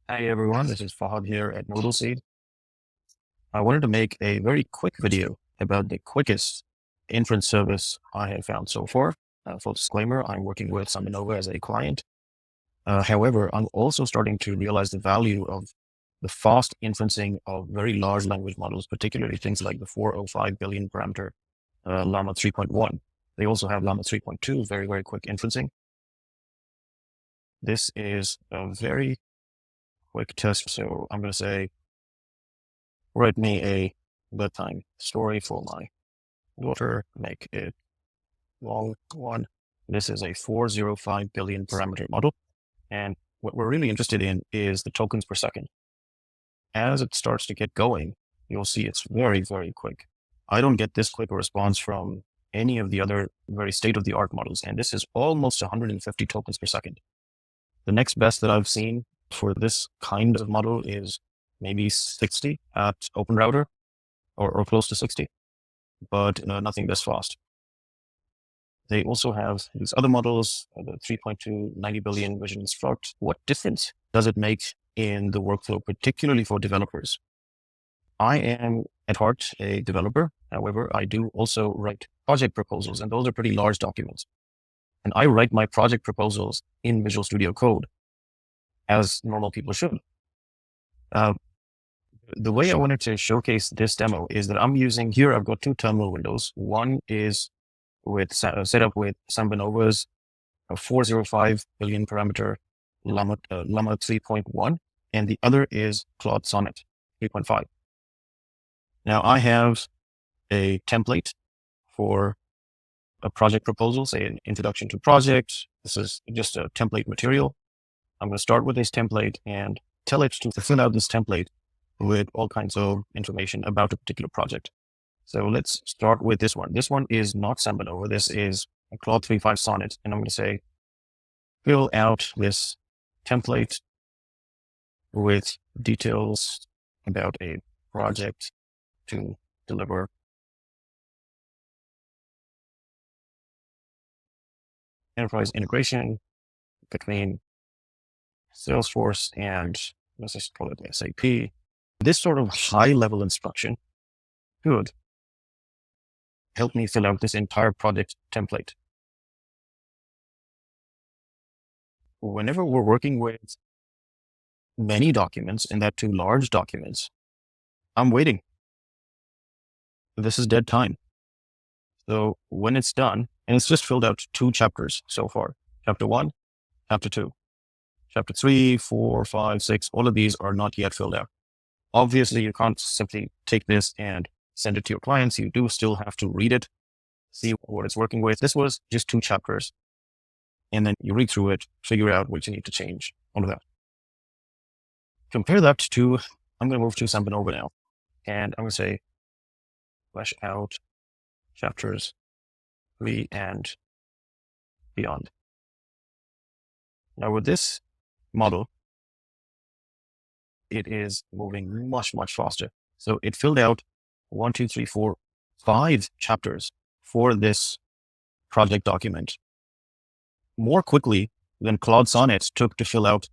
Hey everyone, this is Fahad here at NoodleSeed. I wanted to make a very quick video about the quickest inference service I have found so far. Full disclaimer, I'm working with SambaNova as a client. However, I'm also starting to realize the value of the fast inferencing of very large language models, particularly things like the 405 billion parameter LLAMA 3.1. They also have LLAMA 3.2, very, very quick inferencing. This is a very quick test. So I'm going to say, write me a bedtime story for my daughter, make it long one. This is a 405 billion parameter model. And what we're really interested in is the tokens per second. As it starts to get going, you'll see it's very, very quick. I don't get this quick a response from any of the other very state-of-the-art models. And this is almost 150 tokens per second. The next best that I've seen for this kind of model is maybe 60 at Open Router or close to 60, but nothing this fast. They also have these other models, the 3.2, 90 billion vision instruct. What difference does it make in the workflow, particularly for developers? I am at heart a developer. However, I do also write project proposals, and those are pretty large documents. And I write my project proposals in Visual Studio Code, as normal people should. The way I wanted to showcase this demo is that I'm using here, I've got two terminal windows. One is set up with SambaNova's 405 billion parameter LLAMA 3.1, and the other is Claude Sonnet 3.5. Now I have a template for a project proposal, say an introduction to project. This is just a template material. I'm going to start with this template and tell it to fill out this template with all kinds of information about a particular project. So let's start with this one. This one is not SambaNova. This is a Claude 3.5 Sonnet. And I'm going to say, fill out this template with details about a project to deliver. Enterprise integration between Salesforce and let's just call it SAP. This sort of high level instruction could help me fill out this entire project template. Whenever we're working with many documents, and that too large documents, I'm waiting. This is dead time. So when it's done, and it's just filled out 2 chapters so far, chapter 1, chapter 2, chapter 3, 4, 5, 6, all of these are not yet filled out. Obviously, you can't simply take this and send it to your clients. You do still have to read it, see what it's working with. This was just 2 chapters. And then you read through it, figure out what you need to change, all of that. Compare that to, I'm going to move to SambaNova now. And I'm going to say, flesh out chapters 3 and beyond. Now with this model, it is moving much, much faster. So it filled out 1, 2, 3, 4, 5 chapters for this project document more quickly than Claude Sonnet took to fill out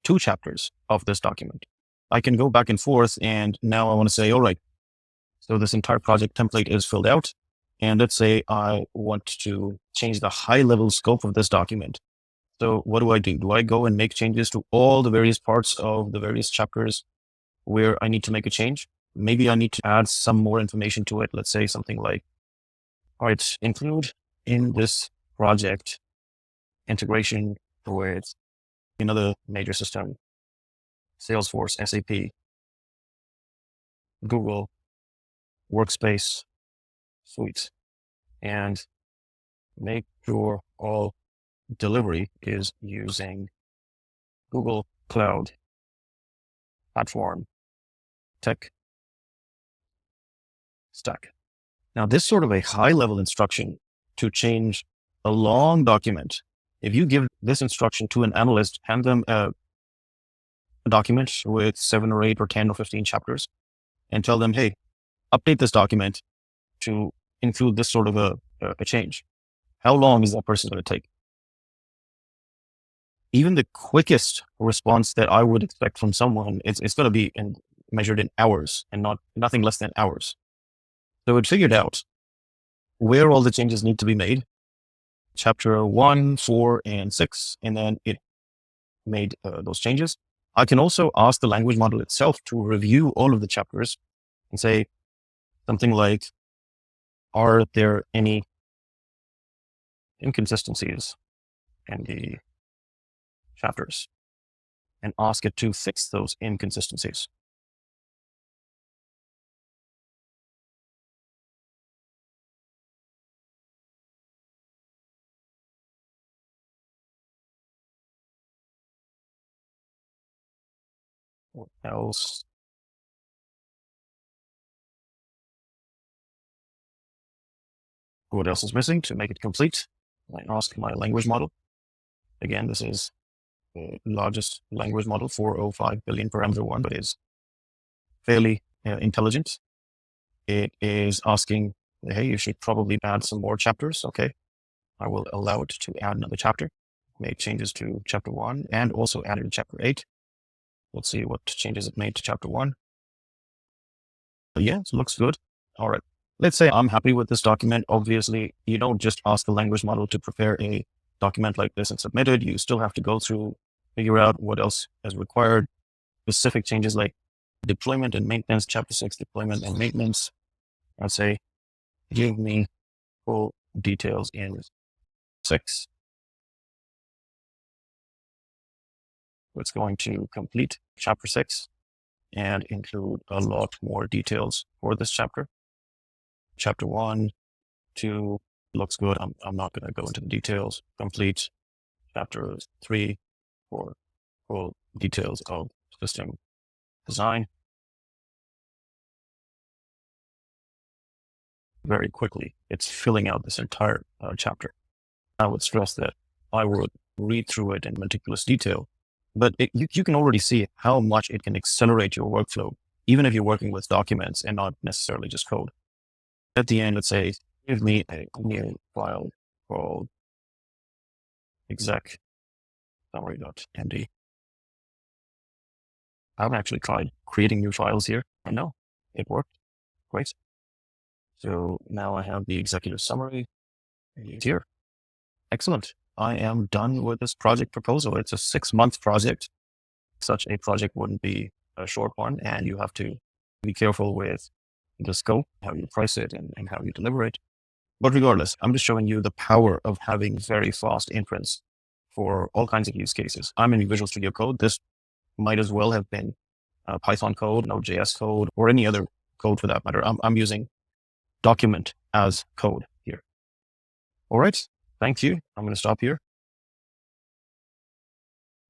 2 chapters of this document. I can go back and forth, and now I want to say, all right, so this entire project template is filled out. And let's say I want to change the high level scope of this document. So what do? Do I go and make changes to all the various parts of the various chapters where I need to make a change? Maybe I need to add some more information to it. Let's say something like, all right, include in this project integration with another major system, Salesforce, SAP, Google, Workspace, Suite, and make sure all delivery is using Google Cloud Platform Tech Stack. Now, this sort of a high level instruction to change a long document. If you give this instruction to an analyst, hand them a document with 7 or 8 or 10 or 15 chapters and tell them, hey, update this document to include this sort of a change. How long is that person going to take? even the quickest response that I would expect from someone, it's going to be measured in hours and nothing less than hours. So it figured out where all the changes need to be made, chapter 1, 4, and 6, and then it made those changes. I can also ask the language model itself to review all of the chapters and say something like, are there any inconsistencies in the chapters? And ask it to fix those inconsistencies. What else? What else is missing to make it complete? I ask my language model. Again, this is the largest language model, 405 billion parameter one, but is fairly intelligent. It is asking, hey, you should probably add some more chapters. Okay. I will allow it to add another chapter, make changes to chapter 1 and also add it to chapter 8. Let's see what changes it made to chapter 1. Yeah, it looks good. All right. Let's say I'm happy with this document. Obviously, you don't just ask the language model to prepare a document like this and submit it. You still have to go through, figure out what else is required, specific changes like deployment and maintenance, chapter 6, deployment and maintenance. I'd say, give me full details in 6. It's going to complete chapter 6 and include a lot more details for this chapter. Chapter 1, 2 looks good. I'm not going to go into the details. Complete chapter 3 for full details of system design. Very quickly, it's filling out this entire chapter. I would stress that I would read through it in meticulous detail, but you can already see how much it can accelerate your workflow, even if you're working with documents and not necessarily just code. At the end, let's say, give me a new file called exec summary.md. I haven't actually tried creating new files here. I know it worked. Great. So now I have the executive summary here. Excellent. I am done with this project proposal. It's a 6-month project. Such a project wouldn't be a short one, and you have to be careful with the scope, how you price it, and how you deliver it. But regardless, I'm just showing you the power of having very fast inference for all kinds of use cases. I'm in Visual Studio Code. This might as well have been Python code, Node.js code, or any other code for that matter. I'm using document as code here. All right. Thank you. I'm going to stop here.